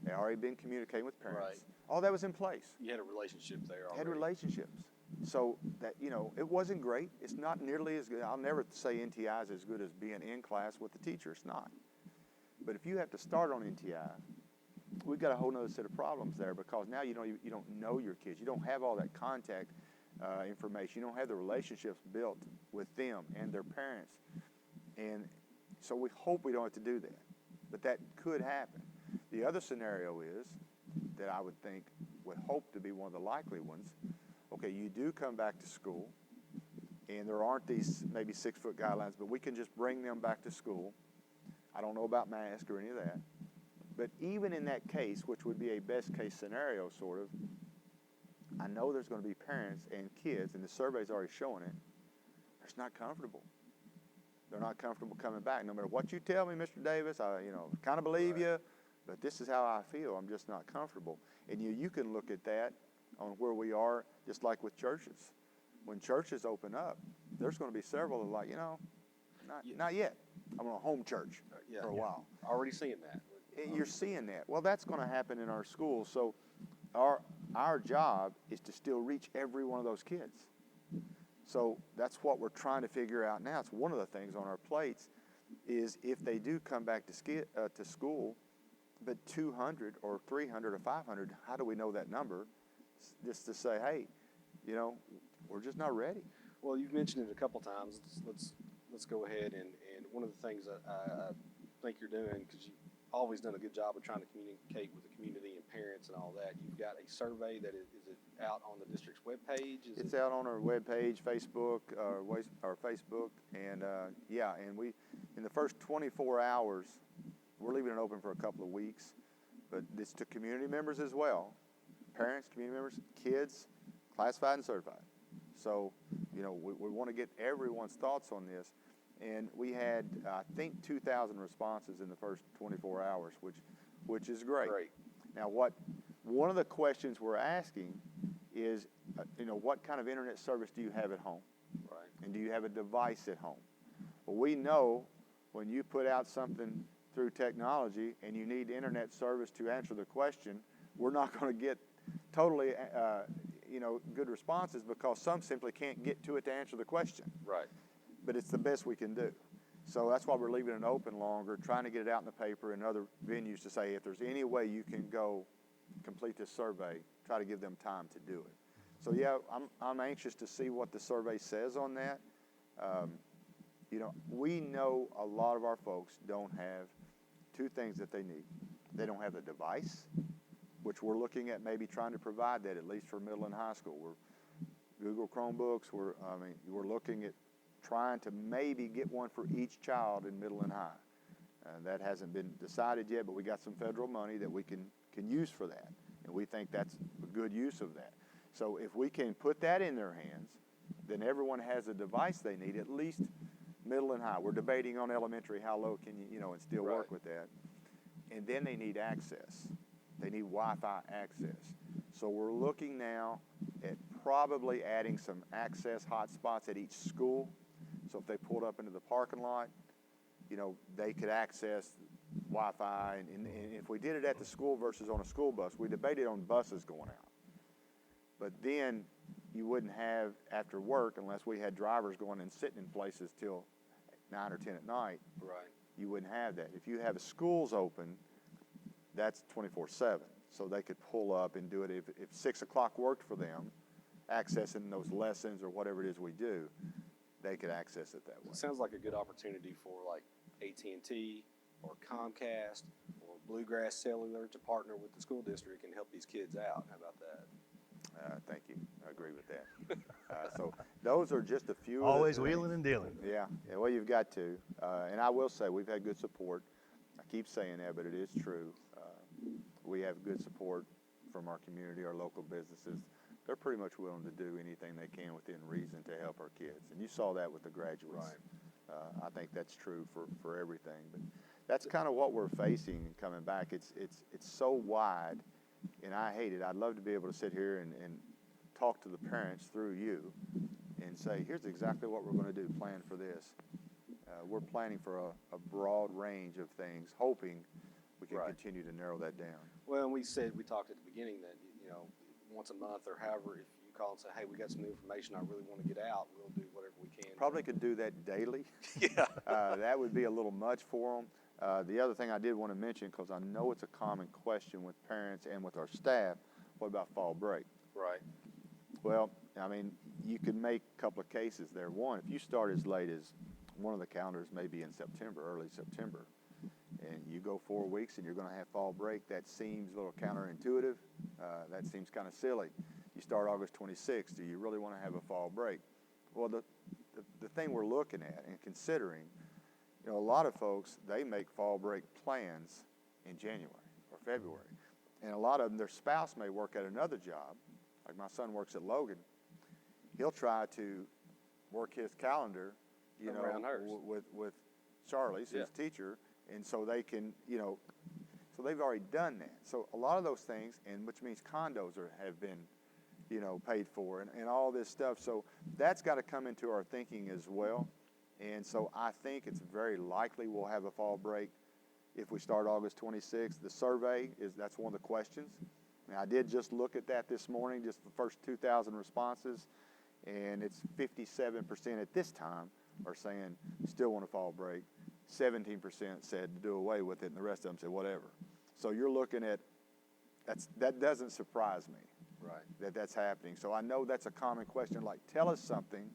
they already been communicating with parents. Right. All that was in place. You had a relationship there already. Had relationships. So that, it wasn't great. It's not nearly as good. I'll never say NTI is as good as being in class with the teacher. It's not. But if you have to start on NTI, we've got a whole other set of problems there because now you don't know your kids. You don't have all that contact information. You don't have the relationships built with them and their parents. And so we hope we don't have to do that. But that could happen. The other scenario is that I would think would hope to be one of the likely ones. Okay, you do come back to school, and there aren't these maybe 6-foot guidelines, but we can just bring them back to school. I don't know about masks or any of that. But even in that case, which would be a best case scenario sort of, I know there's going to be parents and kids, and the survey's already showing it, they're just not comfortable. They're not comfortable coming back. No matter what you tell me, Mr. Davis, I kind of believe you, but this is how I feel. I'm just not comfortable. And you can look at that on where we are, just like with churches. When churches open up, there's going to be several that are like, not yet. I'm on a home church for a while. Already seeing that. You're seeing that. Well, that's going to happen in our schools. So our job is to still reach every one of those kids. So that's what we're trying to figure out now. It's one of the things on our plates is if they do come back to school, but 200 or 300 or 500, how do we know that number? Just to say, hey, we're just not ready. Well, you've mentioned it a couple times. Let's go ahead and one of the things I think you're doing, because you've always done a good job of trying to communicate with the community and parents and all that. You've got a survey that is it out on the district's webpage? It's out on our webpage, Facebook, our Facebook, and and we in the first 24 hours, we're leaving it open for a couple of weeks, but it's to community members as well, parents, community members, kids, classified and certified. So, we want to get everyone's thoughts on this. And we had, I think, 2,000 responses in the first 24 hours, which is great. Now, one of the questions we're asking is, what kind of internet service do you have at home? Right. And do you have a device at home? Well, we know when you put out something through technology and you need internet service to answer the question, we're not going to get totally, good responses because some simply can't get to it to answer the question. Right. But it's the best we can do. So that's why we're leaving it open longer, trying to get it out in the paper and other venues to say if there's any way you can go complete this survey, try to give them time to do it. So I'm anxious to see what the survey says on that. We know a lot of our folks don't have two things that they need. They don't have a device, which we're looking at maybe trying to provide that at least for middle and high school. We're Google Chromebooks. We're looking at trying to maybe get one for each child in middle and high. That hasn't been decided yet, but we got some federal money that we can use for that, and we think that's a good use of that. So if we can put that in their hands, then everyone has a device they need, at least middle and high. We're debating on elementary, how low can you, and still Right. work with that. And then they need access. They need Wi-Fi access. So we're looking now at probably adding some access hotspots at each school. So if they pulled up into the parking lot, they could access Wi-Fi. And if we did it at the school versus on a school bus, we debated on buses going out. But then you wouldn't have after work, unless we had drivers going and sitting in places till 9 or 10 at night. Right. You wouldn't have that. If you have schools open, that's 24/7. So they could pull up and do it. If 6 o'clock worked for them, accessing those lessons or whatever it is we do, they could access it that way. It sounds like a good opportunity for like AT&T or Comcast or Bluegrass Cellular to partner with the school district and help these kids out. How about that? Thank you. I agree with that. So those are just a few. Always of the things. wheeling and dealing. Yeah. Well, you've got to. And I will say we've had good support. I keep saying that, but it is true. We have good support from our community, our local businesses. They're pretty much willing to do anything they can within reason to help our kids. And you saw that with the graduates. Right. I think that's true for everything. But that's kind of what we're facing and coming back. It's so wide, and I hate it. I'd love to be able to sit here and talk to the parents through you and say, here's exactly what we're going to do, plan for this. We're planning for a broad range of things, hoping we can Right. continue to narrow that down. Well, and we talked at the beginning that, once a month or however, if you call and say, hey, we got some new information I really want to get out, we'll do whatever we can. Probably could do that daily. Yeah. That would be a little much for them. The other thing I did want to mention, because I know it's a common question with parents and with our staff, what about fall break? Right. Well, I mean, you could make a couple of cases there. One, if you start as late as one of the calendars may be in September, early September, and you go 4 weeks and you're going to have fall break, that seems a little counterintuitive. That seems kind of silly. You start August 26th. Do you really want to have a fall break? Well, the thing we're looking at and considering, a lot of folks, they make fall break plans in January or February. And a lot of them, their spouse may work at another job. Like my son works at Logan. He'll try to work his calendar, Around hers. with Charlie's, his teacher, and so they can, so they've already done that. So a lot of those things, and which means condos have been, paid for and all this stuff. So that's got to come into our thinking as well. And so I think it's very likely we'll have a fall break if we start August 26th. The survey that's one of the questions. And I did just look at that this morning, just the first 2,000 responses, and it's 57% at this time are saying still want a fall break. 17% said to do away with it, and the rest of them said whatever. So you're looking at, that doesn't surprise me. Right. That's happening. So I know that's a common question, like tell us something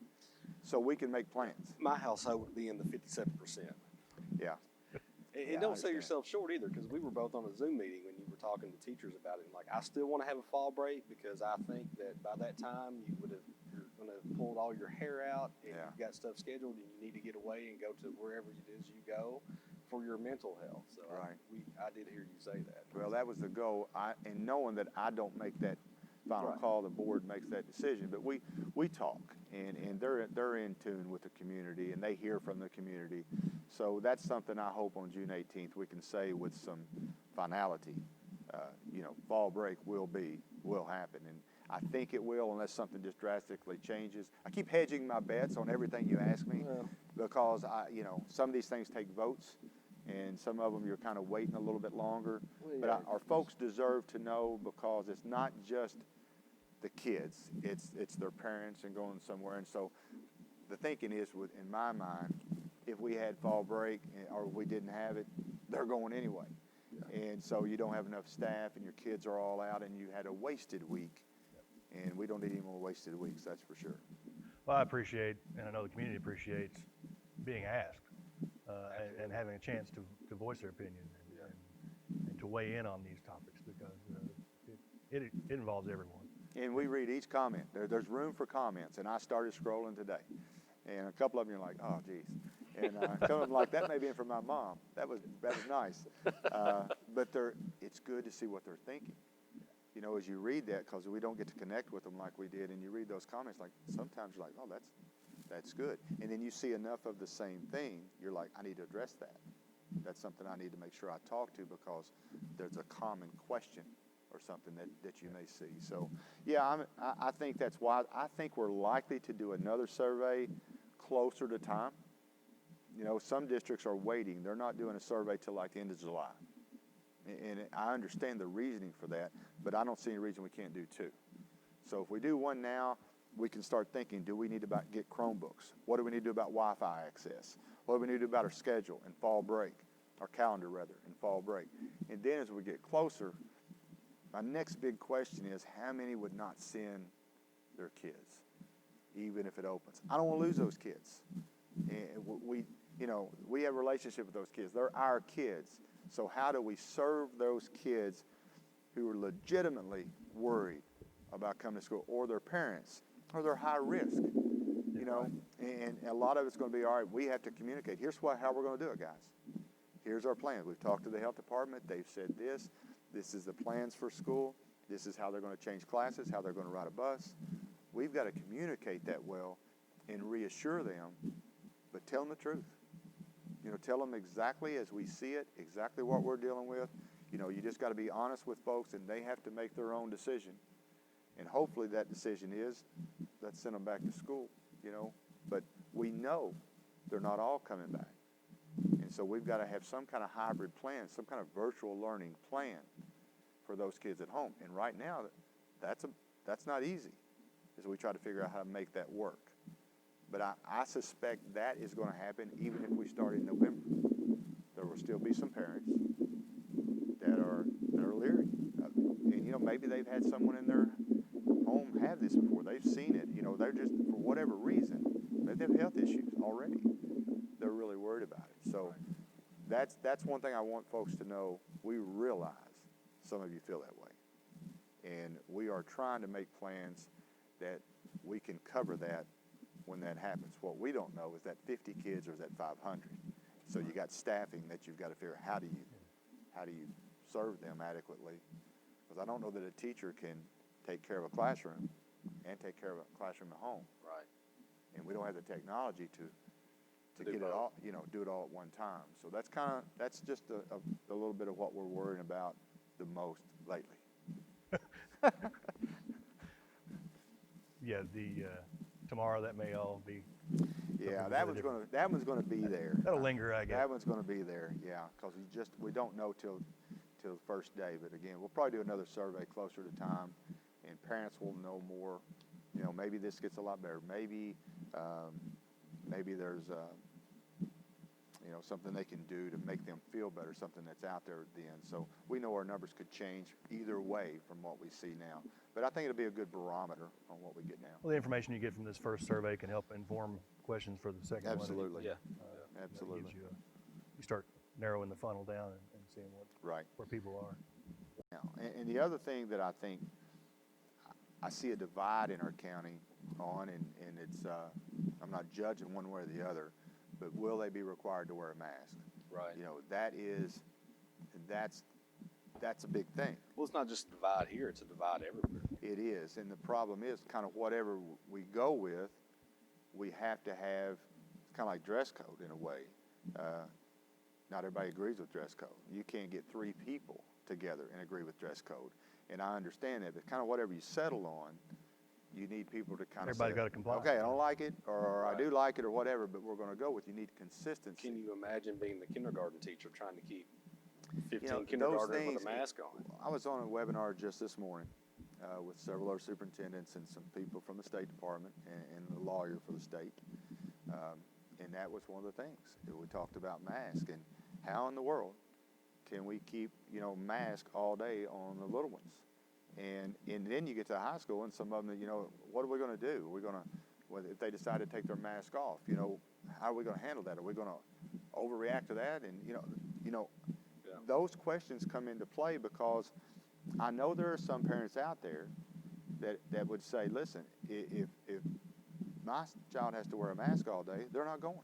so we can make plans. My household would be in the 57%. Yeah. And Yeah, I don't sell understand. yourself short either, because we were both on a Zoom meeting when you were talking to teachers about it. And like, I still want to have a fall break because I think that by that time you're going to have pulled all your hair out and Yeah. you've got stuff scheduled and you need to get away and go to wherever it is you go for your mental health. So Right. I did hear you say that. Well, that was the goal. And knowing that I don't make that final Right. call, the board makes that decision. But we talk, and they're in tune with the community, and they hear from the community. So that's something I hope on June 18th we can say with some finality. Fall break will happen, and I think it will unless something just drastically changes. I keep hedging my bets on everything you ask me because some of these things take votes, and some of them you're kind of waiting a little bit longer. Well, But yeah. our folks deserve to know because it's not just the kids, it's their parents and going somewhere. And so the thinking is, in my mind, if we had fall break or we didn't have it, they're going anyway. Yeah. And so you don't have enough staff and your kids are all out and you had a wasted week. And we don't need any more wasted weeks, that's for sure. Well, I appreciate, and I know the community appreciates being asked and having a chance to voice their opinion and to weigh in on these topics because it involves everyone. And we read each comment. There's room for comments. And I started scrolling today. And a couple of them you're like, oh, geez. And some of them like, that may be in for my mom. That was nice. But it's good to see what they're thinking. As you read that, because we don't get to connect with them like we did, and you read those comments, like sometimes you're like, oh, That's good. And then you see enough of the same thing, you're like, I need to address that. That's something I need to make sure I talk to because there's a common question or something that you may see. So, yeah, I think that's why. I think we're likely to do another survey closer to time. You know, some districts are waiting. They're not doing a survey till like the end of July. And I understand the reasoning for that, but I don't see any reason we can't do two. So if we do one now, we can start thinking, do we need to get Chromebooks? What do we need to do about Wi-Fi access? What do we need to do about our schedule and fall break, our calendar rather, and fall break? And then as we get closer, my next big question is how many would not send their kids, even if it opens? I don't want to lose those kids. And we have a relationship with those kids. They're our kids. So how do we serve those kids who are legitimately worried about coming to school, or their parents, or they're high risk, you know? And a lot of it's going to be, all right, we have to communicate. Here's how we're going to do it, guys. Here's our plan. We've talked to the health department. They've said this. This is the plans for school. This is how they're going to change classes, how they're going to ride a bus. We've got to communicate that well and reassure them, but tell them the truth. You know, tell them exactly as we see it, exactly what we're dealing with. You know, you just got to be honest with folks, and they have to make their own decision. And hopefully that decision is, let's send them back to school, you know. But we know they're not all coming back. And so we've got to have some kind of hybrid plan, some kind of virtual learning plan for those kids at home. And right now, that's not easy, as we try to figure out how to make that work. But I suspect that is going to happen even if we start in November. There will still be some parents that are leery. And, you know, maybe they've had someone in their home have this before. They've seen it. You know, they're just, for whatever reason, they have health issues already. They're really worried about it. So that's one thing I want folks to know. We realize some of you feel that way. And we are trying to make plans that we can cover that when that happens. What we don't know is that 50 kids or is that 500. So you got staffing that you've got to figure out how do you serve them adequately? Because I don't know that a teacher can take care of a classroom and take care of a classroom at home. Right. And we don't have the technology to Do get it both. all, you know, do it all at one time. So that's just a little bit of what we're worrying about the most lately. Yeah, tomorrow that may all be. Yeah, something that one's gonna be there. That'll linger, I guess. That one's gonna be there, yeah, because we don't know till the first day. But again, we'll probably do another survey closer to time, and parents will know more. You know, maybe this gets a lot better. Maybe there's you know, something they can do to make them feel better, something that's out there then. So we know our numbers could change either way from what we see now. But I think it'll be a good barometer on what we get now. Well, the information you get from this first survey can help inform questions for the second one. Absolutely. Yeah. That Absolutely. gives you start narrowing the funnel down and seeing Right. where people are. Now, and the other thing that I think I see a divide in our county on, and it's I'm not judging one way or the other, but will they be required to wear a mask? Right. You know, that's a big thing. Well, it's not just a divide here, it's a divide everywhere. It is, and the problem is kind of whatever we go with, we have to have kind of like dress code in a way. Not everybody agrees with dress code. You can't get 3 people together and agree with dress code, and I understand that. But kind of whatever you settle on, you need people to kind of Everybody say, gotta comply. okay, I don't like it, or Right. I do like it, or whatever, but we're going to go with. You need consistency. Can you imagine being the kindergarten teacher trying to keep 15 You know, those kindergartners with things- a mask on? I was on a webinar just this morning with several other superintendents and some people from the State Department and the lawyer for the state. And that was one of the things that we talked about masks and how in the world can we keep, you know, mask all day on the little ones? And then you get to high school and some of them, you know, what are we going to do? We're going to, if they decide to take their mask off, you know, how are we going to handle that? Are we going to overreact to that? And, you know, Yeah. those questions come into play because I know there are some parents out there that would say, listen, if my child has to wear a mask all day, they're not going.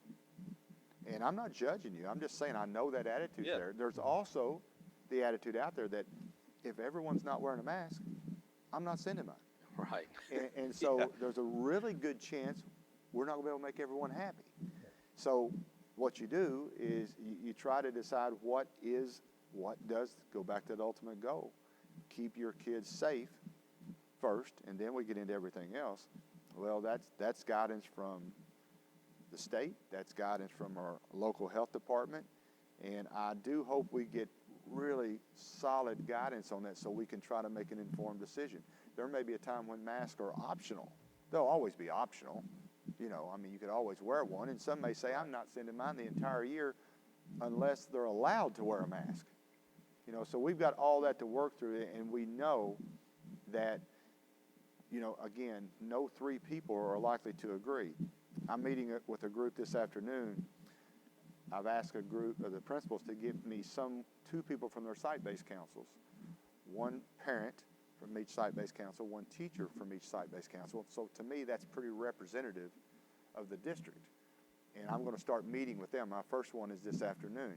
And I'm not judging you. I'm just saying I know that attitude's Yeah. there. There's also the attitude out there that if everyone's not wearing a mask, I'm not sending mine. Right. And so Yeah. there's a really good chance we're not going to be able to make everyone happy. So what you do is you try to decide what does go back to that ultimate goal. Keep your kids safe first, and then we get into everything else. Well, that's guidance from the state, that's guidance from our local health department, and I do hope we get really solid guidance on that so we can try to make an informed decision. There may be a time when masks are optional. They'll always be optional. You know, I mean, you could always wear one, and some may say, I'm not sending mine the entire year unless they're allowed to wear a mask. You know, so we've got all that to work through, and we know that, you know, again, no three people are likely to agree. I'm meeting with a group this afternoon. I've asked a group of the principals to give me two people from their site-based councils, one parent from each site-based council, one teacher from each site-based council. So to me, that's pretty representative of the district. And I'm going to start meeting with them. My first one is this afternoon.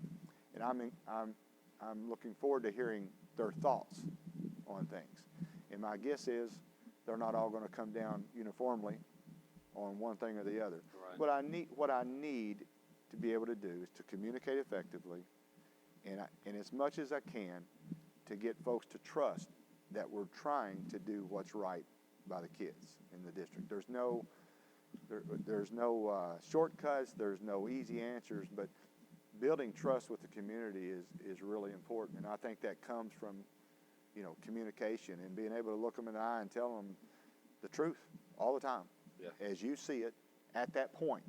And I'm looking forward to hearing their thoughts on things. And my guess is they're not all going to come down uniformly on one thing or the other. Right. What I need to be able to do is to communicate effectively, and as much as I can, to get folks to trust that we're trying to do what's right by the kids in the district. There's no shortcuts. There's no easy answers, but building trust with the community is really important, and I think that comes from, you know, communication and being able to look them in the eye and tell them the truth all the time, as you see it at that point.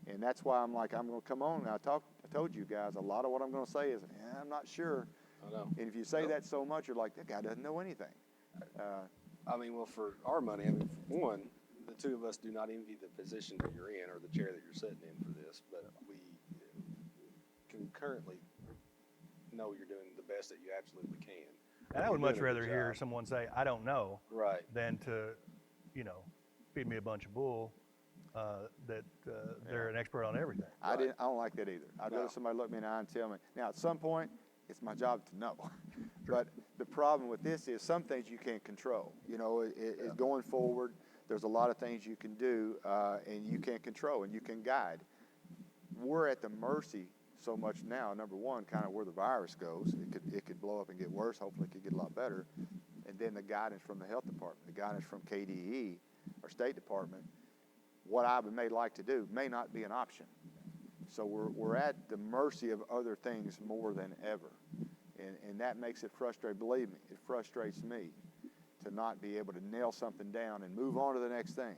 And that's why I'm going to come on. And I told you guys a lot of what I'm going to say is, I'm not sure. I know. And if you say that so much, you're like, that guy doesn't know anything. I mean, well, for our money, I mean, one, the two of us do not envy the position that you're in or the chair that you're sitting in for this, but we concurrently know you're doing the best that you absolutely can. And I would You're much doing a good rather hear job. someone say, I don't know, Right. than to, you know, feed me a bunch of bull that they're an expert on everything. I don't like that either. I'd rather somebody look me in the eye and tell me. Now, at some point, it's my job to know. But the problem with this is some things you can't control. You know, going forward, there's a lot of things you can do and you can't control and you can guide. We're at the mercy so much now, number one, kind of where the virus goes. It could blow up and get worse. Hopefully it could get a lot better. And then the guidance from the health department, the guidance from KDE, our State Department. What I may like to do may not be an option. So we're at the mercy of other things more than ever. And that makes it frustrating. Believe me, it frustrates me to not be able to nail something down and move on to the next thing.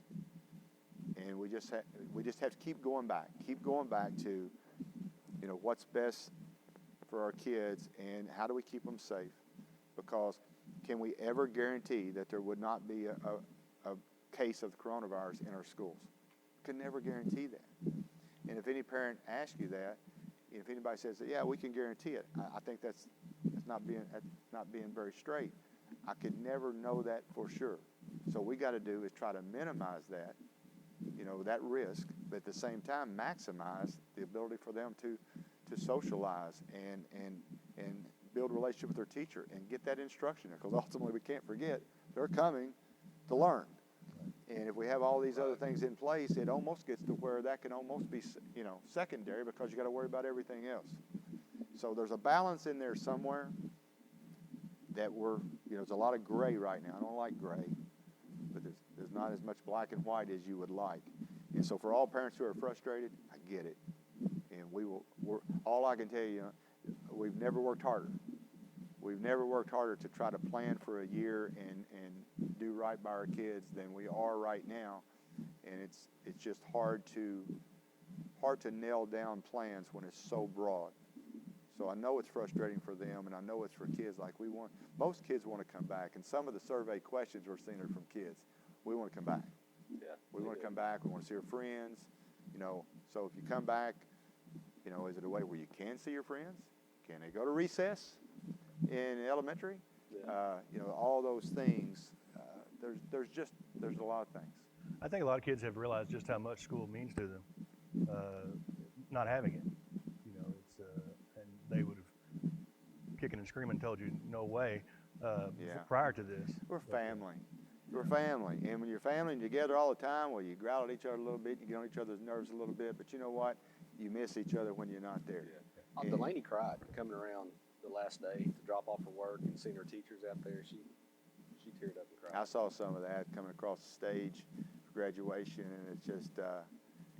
And we just have to keep going back to, you know, what's best for our kids and how do we keep them safe? Because can we ever guarantee that there would not be a case of the coronavirus in our schools? Can never guarantee that. And if any parent asks you that, if anybody says that, yeah, we can guarantee it, I think that's not being very straight. I could never know that for sure. So what we got to do is try to minimize that, you know, that risk, but at the same time maximize the ability for them to socialize and build a relationship with their teacher and get that instruction, because ultimately we can't forget they're coming to learn. And if we have all these other things in place, it almost gets to where that can almost be, you know, secondary, because you got to worry about everything else. So there's a balance in there somewhere that there's a lot of gray right now. I don't like gray, but there's not as much black and white as you would like. And so for all parents who are frustrated, I get it. And all I can tell you, we've never worked harder. We've never worked harder to try to plan for a year and do right by our kids than we are right now. And it's just hard to nail down plans when it's so broad. So I know it's frustrating for them, and I know it's for kids. Like most kids want to come back, and some of the survey questions we're seeing are from kids. We want to come back. Yeah. We want to come back. We want to see our friends. You know, so if you come back, you know, is it a way where you can see your friends? Can they go to recess in elementary? Yeah. You know, all those things. There's a lot of things. I think a lot of kids have realized just how much school means to them, not having it. You know, and they would have kicking and screaming told you no way prior to this. We're family. We're family. And when you're family and together all the time, well, you growl at each other a little bit, you get on each other's nerves a little bit, but you know what? You miss each other when you're not there. And Delaney cried coming around the last day to drop off her work and seeing her teachers out there. She teared up and cried. I saw some of that coming across the stage for graduation, and it's just,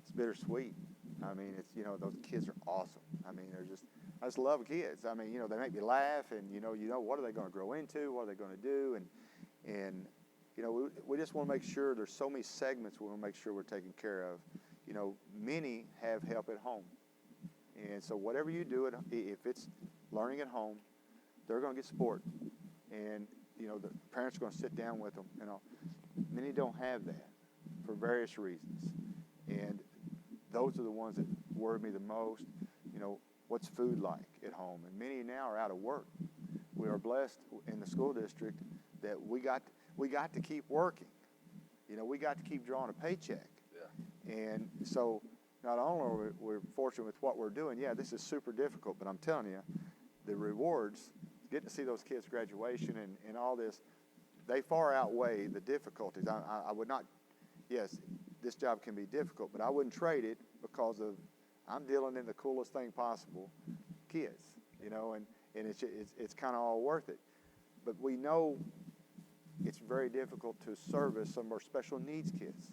it's bittersweet. I mean, it's, you know, those kids are awesome. I mean, I just love kids. I mean, you know, they make me laugh, and you know, what are they going to grow into? What are they going to do? And you know, we just want to make sure there's so many segments we want to make sure we're taking care of. You know, many have help at home. And so whatever you do, if it's learning at home, they're going to get support. And, you know, the parents are going to sit down with them. You know, many don't have that for various reasons. And those are the ones that worry me the most. You know, what's food like at home? And many now are out of work. We are blessed in the school district that we got to keep working. You know, we got to keep drawing a paycheck. Yeah. And so not only are we fortunate with what we're doing, yeah, this is super difficult, but I'm telling you, the rewards, getting to see those kids' graduation and all this, they far outweigh the difficulties. I would not, yes, this job can be difficult, but I wouldn't trade it because of, I'm dealing in the coolest thing possible, kids, you know, and it's kind of all worth it. But we know it's very difficult to service some of our special needs kids.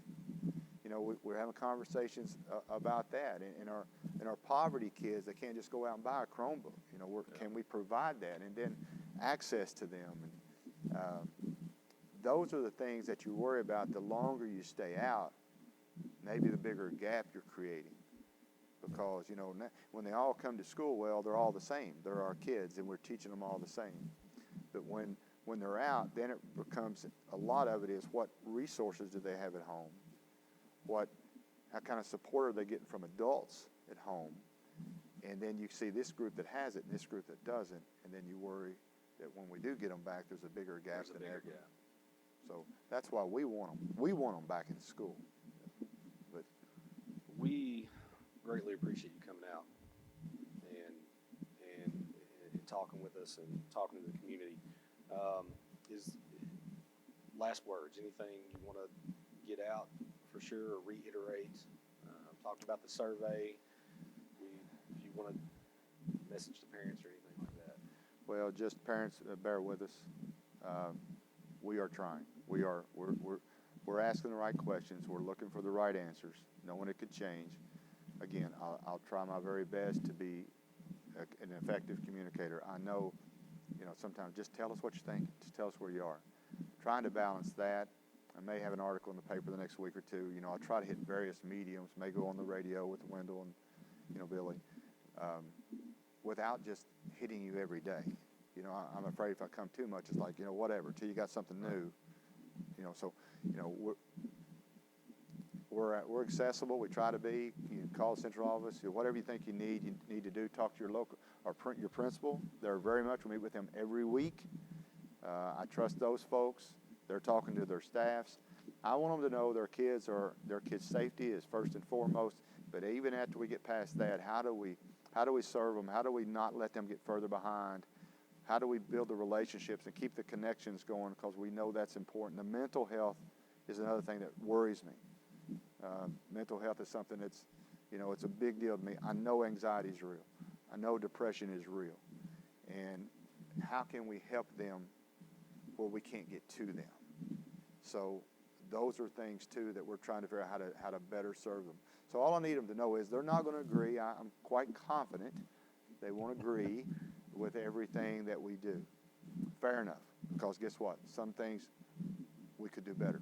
You know, we're having conversations about that. And our poverty kids, they can't just go out and buy a Chromebook. You know, can we provide that? And then access to them. And those are the things that you worry about. The longer you stay out, maybe the bigger gap you're creating. Because, you know, when they all come to school, well, they're all the same. They're our kids, and we're teaching them all the same. But when they're out, then it becomes, a lot of it is what resources do they have at home? How kind of support are they getting from adults at home? And then you see this group that has it and this group that doesn't, and then you worry that when we do get them back, there's a bigger gap than ever. Gap. So that's why we want them. We want them back in school. But we greatly appreciate you coming out and talking with us and talking to the community. Is last words, anything you want to get out for sure or reiterate? Talked about the survey. If you want to message the parents or anything like that. Well, just parents, bear with us. We are trying. We're asking the right questions. We're looking for the right answers, knowing it could change. Again, I'll try my very best to be an effective communicator. I know, you know, sometimes just tell us what you're thinking. Just tell us where you are. Trying to balance that. I may have an article in the paper the next week or two. You know, I'll try to hit various mediums, may go on the radio with Wendell and, you know, Billy, without just hitting you every day. You know, I'm afraid if I come too much, it's like, you know, whatever, till you got something new. You know, so, you know, we're accessible. We try to be. You can call the central office. Whatever you think you need to do. Talk to your local or your principal. They're very much. We meet with them every week. I trust those folks. They're talking to their staffs. I want them to know their kids' safety is first and foremost. But even after we get past that, how do we serve them? How do we not let them get further behind? How do we build the relationships and keep the connections going? Because we know that's important. The mental health is another thing that worries me. Mental health is something that's, you know, it's a big deal to me. I know anxiety is real. I know depression is real. And how can we help them where we can't get to them? So those are things, too, that we're trying to figure out how to better serve them. So all I need them to know is they're not going to agree. I'm quite confident they won't agree with everything that we do. Fair enough, because guess what? Some things we could do better.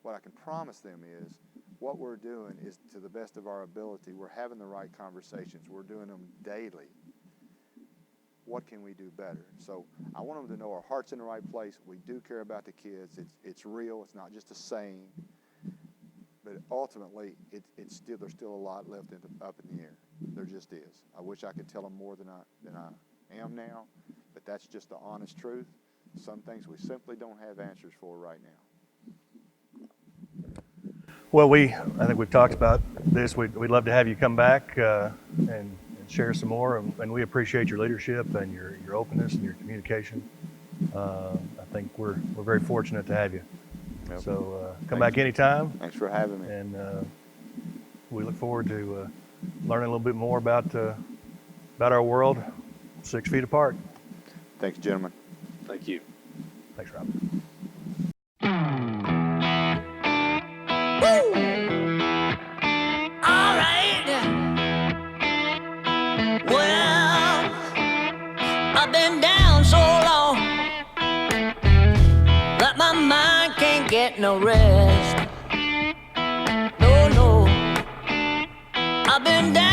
What I can promise them is what we're doing is to the best of our ability. We're having the right conversations. We're doing them daily. What can we do better? So I want them to know our heart's in the right place. We do care about the kids. It's real. It's not just a saying. But ultimately, it's still, there's still a lot left up in the air. There just is. I wish I could tell them more than I am now, but that's just the honest truth. Some things we simply don't have answers for right now. Well, I think we've talked about this. We'd love to have you come back and share some more, and we appreciate your leadership and your openness and your communication. I think we're very fortunate to have you. Yep. So come Thank back anytime, Thanks for having me. and we look forward to learning a little bit more about our world 6 feet apart. Thanks, gentlemen. Thank you. Thanks, Rob. All right. Well, I've been down so long that my mind can't get no rest. No, no. I've been down